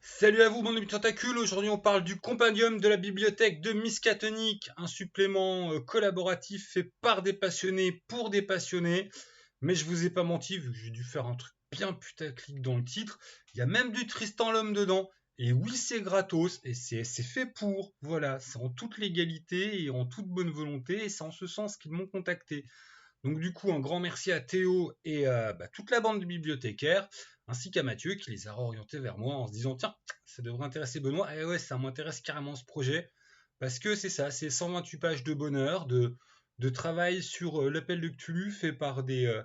Salut à vous, mon ami Tentacule. Aujourd'hui, on parle du compendium de la bibliothèque de Miskatonic, un supplément collaboratif fait par des passionnés pour des passionnés. Mais je vous ai pas menti, vu que j'ai dû faire un truc bien putaclic dans le titre. Il y a même du Tristan l'homme dedans. Et oui, c'est gratos et c'est fait pour. Voilà, c'est en toute légalité et en toute bonne volonté. Et c'est en ce sens qu'ils m'ont contacté. Donc du coup, un grand merci à Théo et toute la bande de bibliothécaires, ainsi qu'à Mathieu qui les a orientés vers moi en se disant tiens, ça devrait intéresser Benoît. Et ouais, ça m'intéresse carrément ce projet, parce que c'est ça, c'est 128 pages de bonheur, de travail sur l'appel de Cthulhu fait par des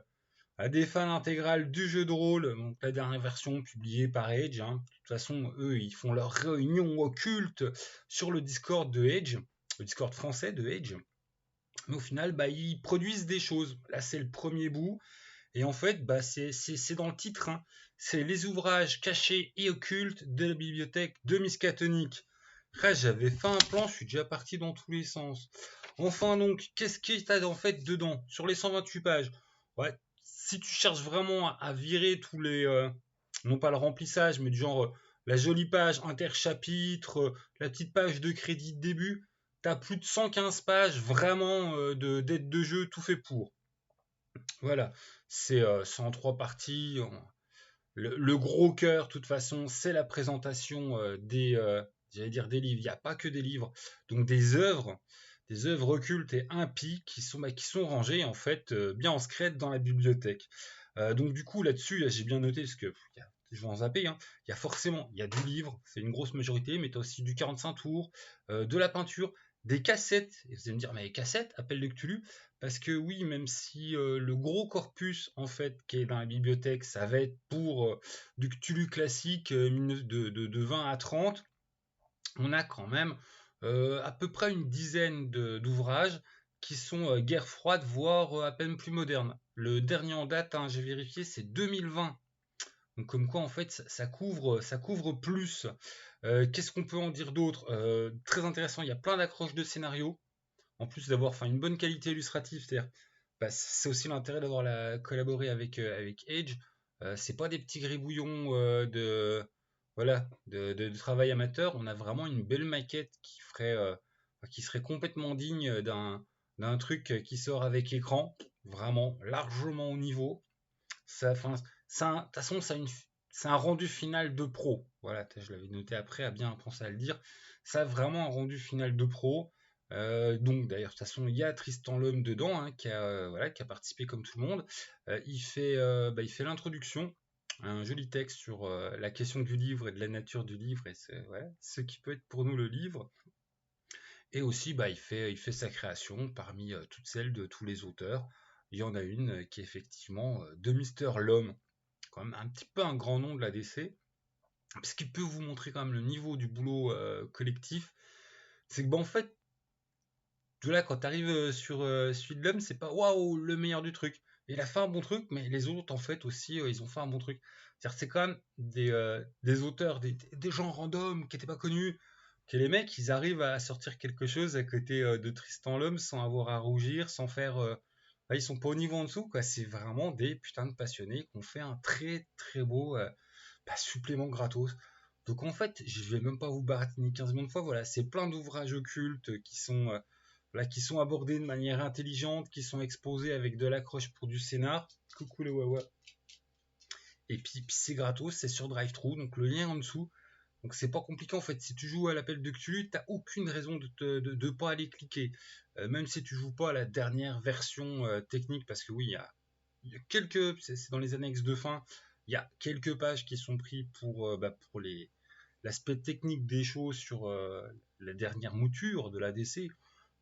fans intégrales du jeu de rôle, donc la dernière version publiée par Edge. Hein. De toute façon, eux, ils font leur réunion occulte sur le Discord de Edge, le Discord français de Edge. Mais au final, ils produisent des choses. Là, c'est le premier bout. Et en fait, c'est dans le titre. Hein. C'est les ouvrages cachés et occultes de la bibliothèque de Miskatonic. Après, j'avais fait un plan, je suis déjà parti dans tous les sens. Enfin donc, qu'est-ce qu'il y a en fait dedans sur les 128 pages? Ouais, si tu cherches vraiment à virer tous les... non pas le remplissage, mais du genre la jolie page interchapitre, la petite page de crédit de début, t'as plus de 115 pages vraiment d'aide de jeu tout fait pour. Voilà, c'est en trois parties. Le gros cœur, de toute façon, c'est la présentation j'allais dire des livres. Il n'y a pas que des livres, donc des œuvres occultes et impies qui sont rangées en fait bien en secret dans la bibliothèque. Donc du coup là-dessus, là, j'ai bien noté parce que je vais en zapper. Hein, il y a du livre, c'est une grosse majorité, mais tu as aussi du 45 tours, de la peinture, des cassettes. Et vous allez me dire, mais les cassettes, appel de Cthulhu, parce que oui, même si le gros corpus en fait qui est dans la bibliothèque, ça va être pour du Cthulhu classique de 20 à 30, on a quand même à peu près une dizaine d'ouvrages qui sont guerre froide, voire à peine plus modernes. Le dernier en date, hein, j'ai vérifié, c'est 2020. Donc comme quoi en fait ça couvre plus. Qu'est-ce qu'on peut en dire d'autre? Très intéressant, il y a plein d'accroches de scénarios en plus d'avoir une bonne qualité illustrative, c'est-à-dire, c'est aussi l'intérêt d'avoir collaboré avec Edge. C'est pas des petits gribouillons de travail amateur. On a vraiment une belle maquette qui serait complètement digne d'un truc qui sort avec écran, vraiment largement au niveau. Ça, enfin, de toute façon, c'est un rendu final de pro. Voilà, je l'avais noté après, à bien penser à le dire. Ça a vraiment un rendu final de pro. Donc d'ailleurs, de toute façon, il y a Tristan Lhomme dedans, hein, qui a participé comme tout le monde. Il fait l'introduction, un joli texte sur la question du livre et de la nature du livre, et ce qui peut être pour nous le livre. Et aussi, il fait sa création parmi toutes celles de tous les auteurs. Il y en a une qui est effectivement de Mister L'Homme, quand même un petit peu un grand nom de la DC, parce qu'il peut vous montrer quand même le niveau du boulot collectif. C'est que, en fait, de là, quand tu arrives sur celui de l'homme, c'est pas waouh, le meilleur du truc. Il a fait un bon truc, mais les autres, en fait, aussi, ils ont fait un bon truc. C'est-à-dire, c'est quand même des auteurs, des gens random qui n'étaient pas connus, que les mecs, ils arrivent à sortir quelque chose à côté de Tristan l'homme sans avoir à rougir, sans faire. Ils sont pas au niveau en dessous, quoi. C'est vraiment des putains de passionnés qui ont fait un très très beau supplément gratos. Donc en fait, je vais même pas vous baratiner 15 millions de fois. Voilà, c'est plein d'ouvrages occultes qui sont abordés de manière intelligente, qui sont exposés avec de l'accroche pour du scénar. Coucou les wawa. Et puis c'est gratos, c'est sur DriveThru, donc le lien en dessous. Donc c'est pas compliqué en fait. Si tu joues à l'appel de Cthulhu, t'as aucune raison de pas aller cliquer. Même si tu joues pas à la dernière version technique, parce que oui, il y a quelques, c'est dans les annexes de fin, il y a quelques pages qui sont prises pour l'aspect technique des choses sur la dernière mouture de la DC.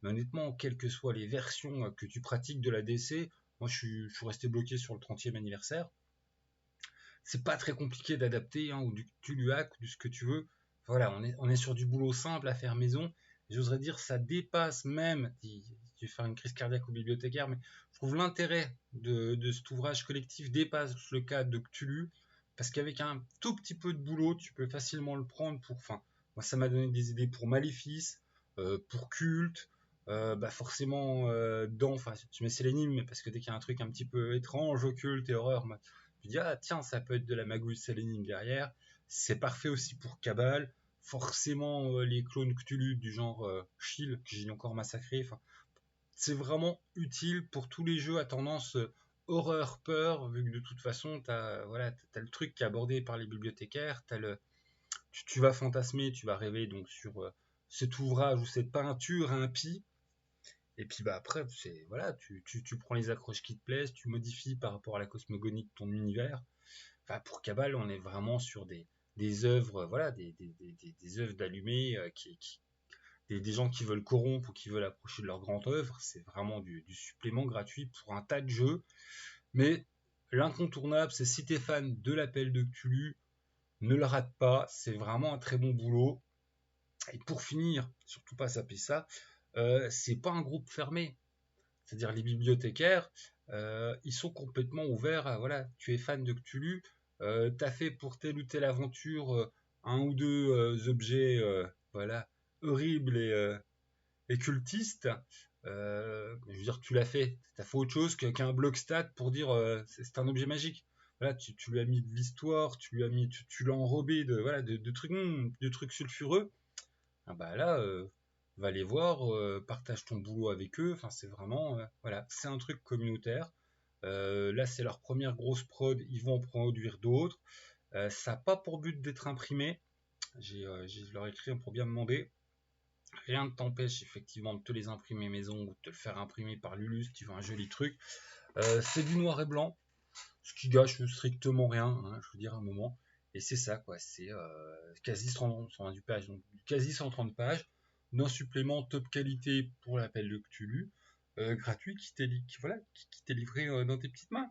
Mais honnêtement, quelles que soient les versions que tu pratiques de la DC, moi je suis resté bloqué sur le 30e anniversaire. C'est pas très compliqué d'adapter, hein, ou du Tuluac, ou de ce que tu veux. Voilà, on est sur du boulot simple à faire maison. J'oserais dire ça dépasse même, tu vais faire une crise cardiaque au bibliothécaire, mais je trouve l'intérêt de cet ouvrage collectif dépasse le cadre de Cthulhu, parce qu'avec un tout petit peu de boulot, tu peux facilement le prendre pour... Enfin, moi ça m'a donné des idées pour Maléfice, pour Culte, forcément je mets Sélénime, parce que dès qu'il y a un truc un petit peu étrange, occulte et horreur, je dis, ah tiens, ça peut être de la magouille sélénime derrière. C'est parfait aussi pour Cabal. Forcément, les clones Cthulhu du genre Shield, que j'ai encore massacré. Enfin, c'est vraiment utile pour tous les jeux à tendance horreur, peur, vu que de toute façon, t'as le truc qui est abordé par les bibliothécaires, tu vas fantasmer, tu vas rêver donc sur cet ouvrage ou cette peinture impie. Et puis bah après, tu prends les accroches qui te plaisent, tu modifies par rapport à la cosmogonie de ton univers. Enfin, pour Cabal, on est vraiment sur des œuvres, des œuvres d'allumés, des gens qui veulent corrompre ou qui veulent approcher de leur grande œuvre. C'est vraiment du supplément gratuit pour un tas de jeux. Mais l'incontournable, c'est si t'es fan de l'appel de Cthulhu, ne le rate pas, c'est vraiment un très bon boulot. Et pour finir, surtout pas saper ça, c'est pas un groupe fermé. C'est-à-dire les bibliothécaires, ils sont complètement ouverts à, voilà, tu es fan de Cthulhu, t'as fait pour telle ou telle aventure un ou deux objets voilà, horribles et cultistes. Je veux dire, tu l'as fait, t'as fait autre chose qu'un bloc stat pour dire c'est un objet magique. Voilà, tu lui as mis de l'histoire, tu l'as enrobé de trucs sulfureux. Ah bah là, va les voir, partage ton boulot avec eux. Enfin, c'est vraiment, voilà, c'est un truc communautaire. Là, c'est leur première grosse prod. Ils vont en produire d'autres. Ça n'a pas pour but d'être imprimé. Je leur ai écrit pour bien demander. Rien ne t'empêche effectivement de te les imprimer maison ou de te le faire imprimer par Lulu si tu veux un joli truc. C'est du noir et blanc, ce qui gâche strictement rien, hein, je veux dire à un moment. Et c'est ça, quoi. C'est quasi 130 pages, donc quasi 130 pages d'un supplément top qualité pour l'appel de Cthulhu, gratuit, qui t'est livré dans tes petites mains.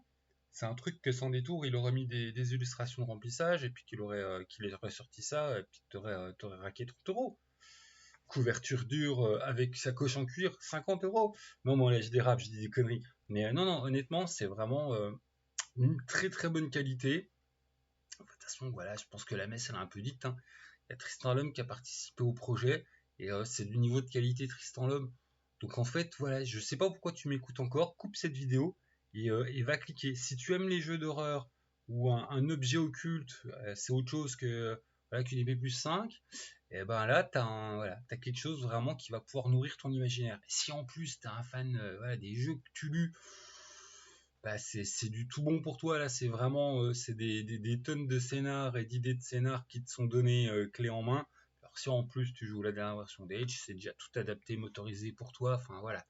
C'est un truc que sans détour, il aurait mis des illustrations de remplissage et puis qu'il aurait sorti ça et puis t'aurais raqué 30 euros. Couverture dure avec sa coche en cuir, 50 euros. Non, bon, là, je dérape, je dis des conneries. Mais non, honnêtement, c'est vraiment une très très bonne qualité. De toute façon, voilà, je pense que la messe elle est un peu dite, hein. Il y a Tristan Lhomme qui a participé au projet et c'est du niveau de qualité Tristan Lhomme. Donc en fait, voilà, je sais pas pourquoi tu m'écoutes encore, coupe cette vidéo et va cliquer. Si tu aimes les jeux d'horreur ou un objet occulte, c'est autre chose que voilà, qu'une épée plus 5, et ben là, t'as quelque chose vraiment qui va pouvoir nourrir ton imaginaire. Et si en plus t'es un fan voilà, des jeux que tu lus, bah c'est du tout bon pour toi là, c'est vraiment c'est des tonnes de scénars et d'idées de scénars qui te sont donnés clé en main. Alors si en plus tu joues la dernière version d'Age, c'est déjà tout adapté, motorisé pour toi, enfin voilà.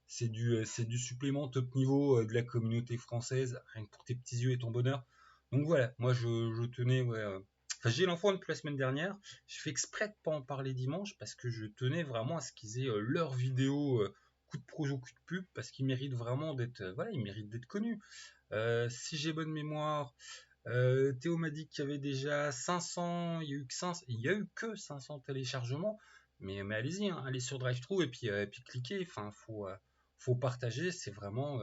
C'est du supplément top niveau de la communauté française, rien que pour tes petits yeux et ton bonheur. Donc voilà, moi je tenais, enfin, j'ai l'enfant depuis la semaine dernière, je fais exprès de pas en parler dimanche parce que je tenais vraiment à ce qu'ils aient leur vidéo coup de projo, coup de pub, parce qu'ils méritent vraiment d'être ils méritent d'être connus. Si j'ai bonne mémoire, Théo m'a dit qu'il y avait déjà 500, il y a eu que 500 téléchargements, mais allez-y, hein, allez sur DriveThru et puis cliquez, enfin faut partager, c'est vraiment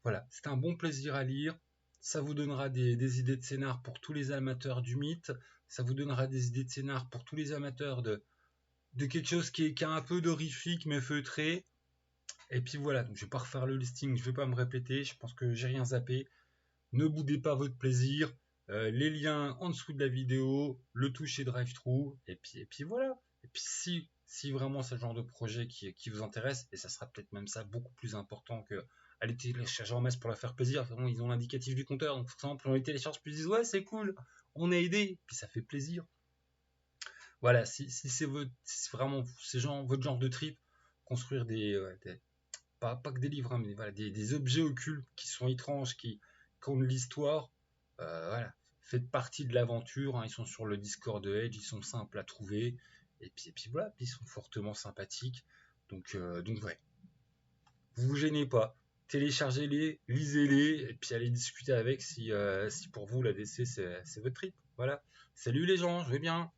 voilà, c'est un bon plaisir à lire. Ça vous donnera des idées de scénar pour tous les amateurs du mythe, ça vous donnera des idées de scénar pour tous les amateurs de quelque chose qui a un peu d'horrifique mais feutré. Et puis voilà, donc je vais pas refaire le listing, je vais pas me répéter, je pense que j'ai rien zappé. Ne boudez pas votre plaisir. Les liens en dessous de la vidéo, le toucher DriveThru, et puis voilà. Et puis si vraiment c'est le genre de projet qui vous intéresse, et ça sera peut-être même ça beaucoup plus important que aller télécharger en masse pour la faire plaisir. Ils ont l'indicatif du compteur, donc forcément plus on les télécharge, plus ils disent ouais c'est cool, on a aidé, puis ça fait plaisir. Voilà, si c'est vraiment votre genre de trip, construire pas que des livres, hein, mais voilà, des objets occultes qui sont étranges, qui ont de l'histoire. Voilà, faites partie de l'aventure. Hein, ils sont sur le Discord de Edge, ils sont simples à trouver. Et puis voilà, puis ils sont fortement sympathiques. Donc ouais, vous vous gênez pas. Téléchargez-les, lisez-les, et puis allez discuter avec si pour vous la DC c'est votre trip. Voilà. Salut les gens, je vais bien.